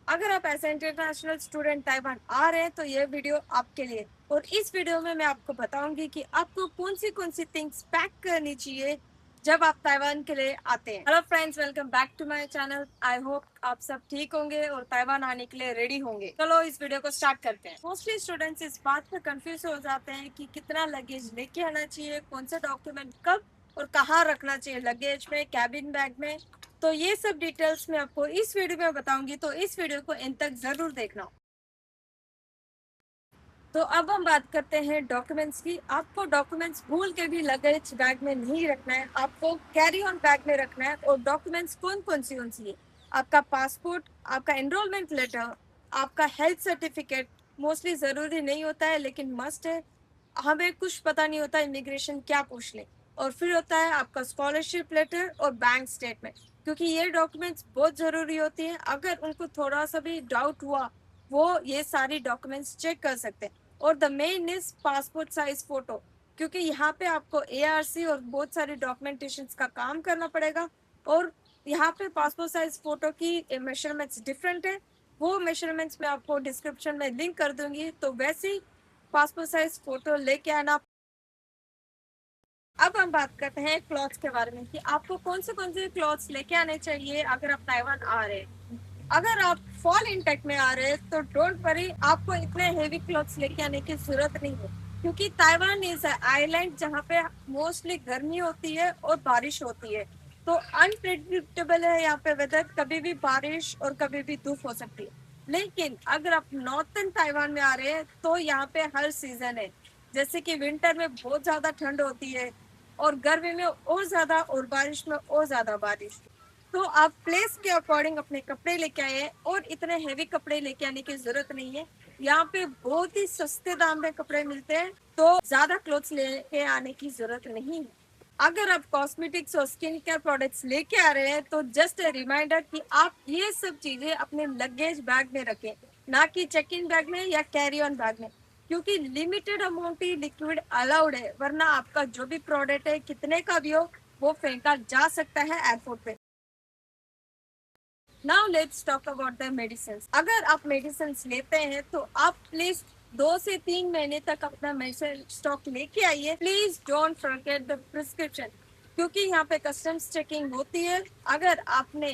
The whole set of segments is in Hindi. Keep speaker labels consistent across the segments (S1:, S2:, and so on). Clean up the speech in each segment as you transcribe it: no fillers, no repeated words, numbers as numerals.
S1: अगर आप as a international student Taiwan आ रहे हैं तो ये वीडियो आपके लिए। और इस वीडियो में मैं आपको बताऊंगी कि आपको कौन सी थिंग्स पैक करनी चाहिए जब आप ताइवान के लिए आते हैं। Hello friends, welcome back to my channel. I hope आप सब ठीक होंगे और ताइवान आने के लिए रेडी होंगे। चलो इस वीडियो को स्टार्ट करते हैं। मोस्टली स्टूडेंट्स इस बात पर कंफ्यूज हो जाते हैं कि कितना लगेज लेके आना चाहिए, कौन सा डॉक्यूमेंट कब और कहाँ रखना चाहिए, लगेज में, कैबिन बैग में। तो ये सब डिटेल्स मैं आपको इस वीडियो में बताऊंगी, तो इस वीडियो को एंड तक जरूर देखना। तो अब हम बात करते हैं डॉक्यूमेंट्स की। आपको डॉक्यूमेंट्स भूल के भी लगेज बैग में नहीं रखना है, आपको कैरी ऑन बैग में रखना है। और डॉक्यूमेंट्स कौन सी है? आपका पासपोर्ट, आपका एनरोलमेंट लेटर, आपका हेल्थ सर्टिफिकेट। मोस्टली जरूरी नहीं होता है लेकिन मस्ट है। हमें कुछ पता नहीं होता इमिग्रेशन क्या पूछ ले। और फिर होता है आपका स्कॉलरशिप लेटर और बैंक स्टेटमेंट, क्योंकि ये डॉक्यूमेंट्स बहुत जरूरी होती है। अगर उनको थोड़ा सा भी डाउट हुआ, वो ये सारी डॉक्यूमेंट्स चेक कर सकते हैं। और the main is passport size photo, क्योंकि यहाँ पे आपको ARC और बहुत सारे डॉक्यूमेंटेशन का काम करना पड़ेगा। और यहाँ पे पासपोर्ट साइज फोटो की मेजरमेंट्स डिफरेंट है। वो मेजरमेंट्स मैं आपको डिस्क्रिप्शन में लिंक कर दूंगी, तो वैसे ही पासपोर्ट साइज फोटो लेके आना। अब हम बात करते हैं क्लॉथ्स के बारे में कि आपको कौन से क्लॉथ्स लेके आने चाहिए अगर आप ताइवान आ रहे हैं। अगर आप फॉल इंटेक में आ रहे हैं तो डोंट वरी, आपको इतने हेवी क्लॉथ्स लेके आने की जरूरत नहीं है, क्योंकि ताइवान इज आइलैंड जहाँ पे मोस्टली गर्मी होती है और बारिश होती है। तो अनप्रिडिक्टेबल है यहाँ पे वेदर, कभी भी बारिश और कभी भी धूप हो सकती है। लेकिन अगर आप नॉर्थन ताइवान में आ रहे हैं तो यहाँ पे हर सीजन है। जैसे कि विंटर में बहुत ज्यादा ठंड होती है, और गर्मी में और ज्यादा, और बारिश में और ज्यादा बारिश। तो आप प्लेस के अकॉर्डिंग अपने कपड़े लेके आए, और इतने हेवी कपड़े लेके आने की जरूरत नहीं है। यहाँ पे बहुत ही सस्ते दाम में कपड़े मिलते हैं, तो ज्यादा क्लोथ्स लेके आने की जरूरत नहीं है। अगर आप कॉस्मेटिक्स और स्किन केयर प्रोडक्ट्स लेके आ रहे हैं तो जस्ट ए रिमाइंडर कि आप ये सब चीजें अपने लगेज बैग में रखें, ना कि चेक इन बैग में या कैरी ऑन बैग में, क्योंकि लिमिटेड अमाउंट ही लिक्विड अलाउड है। वरना आपका जो भी प्रोडक्ट है कितने का भी हो, वो फेंका जा सकता है एयरपोर्ट पे। Now let's talk about the medicine. अगर आप मेडिसिन लेते हैं तो आप प्लीज 2 से 3 महीने तक अपना मेडिसिन स्टॉक लेके आइए। Please don't forget the prescription, क्योंकि यहाँ पे कस्टम्स चेकिंग होती है। अगर आपने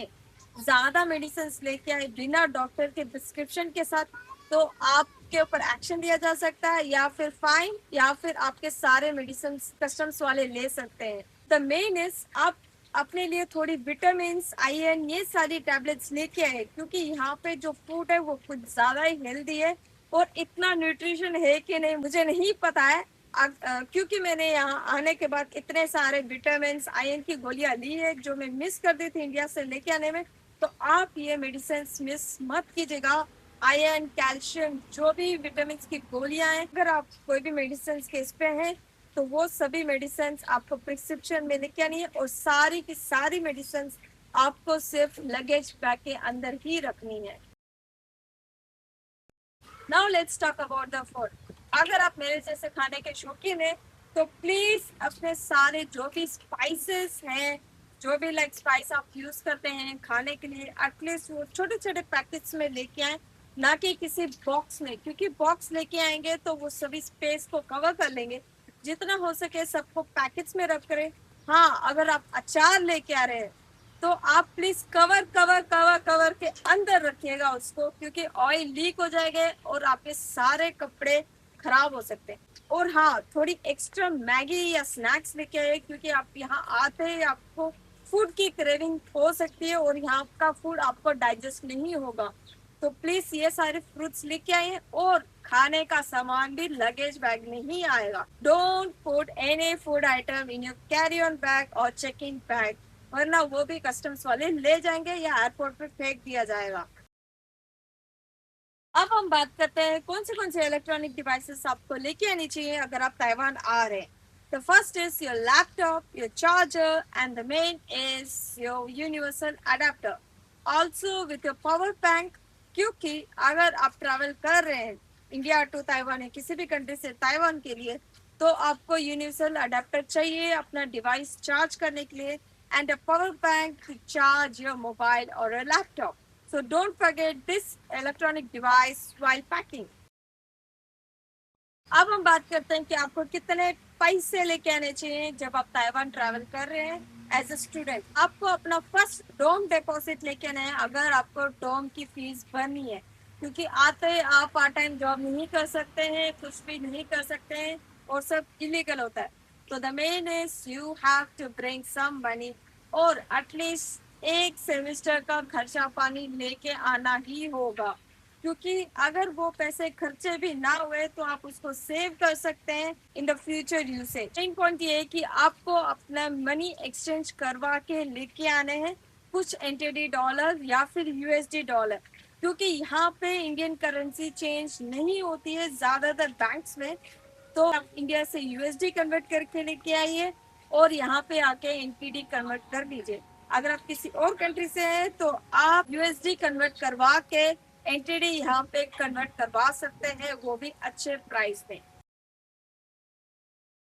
S1: ज्यादा मेडिसिन लेके आए बिना डॉक्टर के प्रिस्क्रिप्शन के साथ, तो आपके ऊपर एक्शन लिया जा सकता है, या फिर फाइन, या फिर आपके सारे मेडिसिन कस्टम्स वाले ले सकते हैं। द मेन इज आप अपने लिए थोड़ी विटामिन, आयरन, ये सारी टैबलेट्स लेके आए, क्योंकि यहाँ पे जो फूड है वो कुछ ज्यादा ही हेल्दी है। और इतना न्यूट्रिशन है कि नहीं मुझे नहीं पता है, क्योंकि मैंने यहाँ आने के बाद इतने सारे विटामिन, आयरन की गोलियां ली है जो मैं मिस कर दी थी इंडिया से लेके आने में। तो आप ये मेडिसिन मिस मत कीजिएगा। आयरन, कैल्शियम, जो भी विटामिन की गोलियां हैं, अगर आप कोई भी मेडिसिन के इस पे हैं तो वो सभी मेडिसिन आपको प्रिस्क्रिप्शन में लिख के आनी है। और सारी की सारी मेडिसिन आपको सिर्फ लगेज बैग के अंदर ही रखनी है। Now let's talk about the food. अगर आप मेरे जैसे खाने के शौकीन हैं तो प्लीज अपने सारे जो भी स्पाइसेस हैं, जो भी लाइक स्पाइस आप यूज करते हैं खाने के लिए, एटलीस्ट वो छोटे छोटे पैकेट्स में लेके आए, ना कि किसी बॉक्स में, क्योंकि बॉक्स लेके आएंगे तो वो सभी स्पेस को कवर कर लेंगे। जितना हो सके सबको पैकेट्स में रख करें। हाँ, अगर आप अचार लेके आ रहे हैं तो आप please cover cover cover cover के अंदर रखिएगा उसको, क्योंकि ऑयल लीक हो जाएगा और आपके सारे कपड़े खराब हो सकते हैं। और हाँ, थोड़ी एक्स्ट्रा मैगी या स्नैक्स लेके आए, क्योंकि आप यहाँ आते ही आपको फूड की क्रेविंग हो सकती है और यहाँ का फूड आपको डाइजेस्ट नहीं होगा। तो प्लीज ये सारे फ्रूट्स लेके आए, और खाने का सामान भी लगेज बैग में ही आएगा। Don't put any food item in your carry on bag और चेक इन बैग, वरना वो भी कस्टम्स वाले ले जाएंगे या एयरपोर्ट पे फेंक दिया जाएगा। अब हम बात करते हैं कौन से इलेक्ट्रॉनिक डिवाइसेस आपको लेके आनी चाहिए अगर आप ताइवान आ रहे हैं। The first is your laptop, your charger, and the main is your universal adapter, also with your power bank. क्योंकि अगर आप ट्रैवल कर रहे हैं इंडिया टू ताइवान या किसी भी कंट्री से ताइवान के लिए, तो आपको यूनिवर्सल अडेप्टर चाहिए अपना डिवाइस चार्ज करने के लिए, and a power bank to charge your mobile और laptop. So don't forget this electronic device while packing. अब हम बात करते हैं कि आपको कितने पैसे लेके आने चाहिए जब आप ताइवान ट्रैवल कर रहे हैं एज ए स्टूडेंट। आपको अपना फर्स्ट डोम डिपॉजिट लेके आना है अगर आपको डोम की फीस भरनी है, क्योंकि आते ही आप पार्ट टाइम जॉब नहीं कर सकते हैं, कुछ भी नहीं कर सकते हैं और सब इलीगल होता है। तो the main is you have to bring some money और एटलीस्ट एक सेमेस्टर का खर्चा पानी लेके आना ही होगा, क्योंकि अगर वो पैसे खर्चे भी ना हुए तो आप उसको सेव कर सकते हैं in the future usage. Main point ये है कि आपको अपना मनी एक्सचेंज करवा के लेके आने हैं, कुछ एनटीडी डॉलर या फिर यूएसडी डॉलर, क्योंकि यहाँ पे इंडियन करेंसी चेंज नहीं होती है ज्यादातर बैंक्स में। तो आप इंडिया से यूएसडी कन्वर्ट करके लेके आइए और यहाँ पे आके एनटीडी कन्वर्ट कर लीजिए। अगर आप किसी और कंट्री से हैं तो आप यूएसडी कन्वर्ट करवा के एनटीडी यहाँ पे कन्वर्ट करवा सकते हैं, वो भी अच्छे प्राइस में।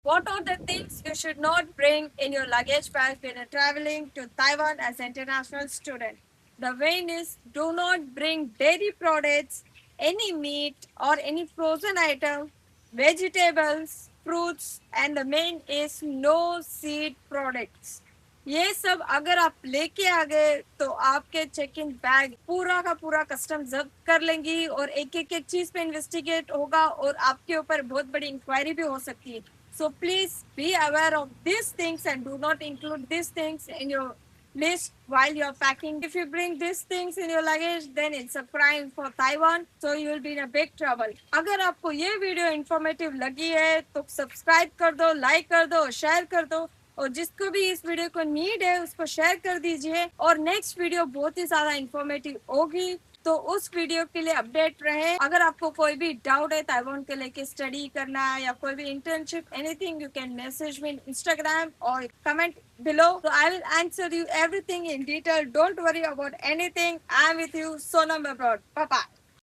S1: What are the things you should not bring in your luggage bag when you're traveling to Taiwan as an international student? The main is do not bring dairy products, any meat or any frozen item, vegetables, fruits, and the main is no seed products. ये सब अगर आप लेके आ गए तो आपके चेक इन बैग पूरा का पूरा कस्टम जब्त कर लेंगी और एक एक चीज पे इन्वेस्टिगेट होगा और आपके ऊपर बहुत बड़ी इंक्वायरी भी हो सकती है। So please be aware of these things and do not include these things in your list while you're packing. If you bring these things in your luggage, then it's a crime for Taiwan, so you will be in a big trouble. अगर आपको ये वीडियो इंफॉर्मेटिव लगी है तो सब्सक्राइब कर दो, लाइक कर दो, शेयर कर दो और जिसको भी इस वीडियो को नीड है उसको शेयर कर दीजिए। और नेक्स्ट वीडियो बहुत ही ज्यादा इंफॉर्मेटिव होगी, तो उस वीडियो के लिए अपडेट रहे। अगर आपको कोई भी डाउट है ताइवान के लेके स्टडी करना है या कोई भी internship anything, you can message me Instagram और comment below, so I will answer you everything in detail. Don't worry about anything. I am with you, Sonam abroad. Bye bye.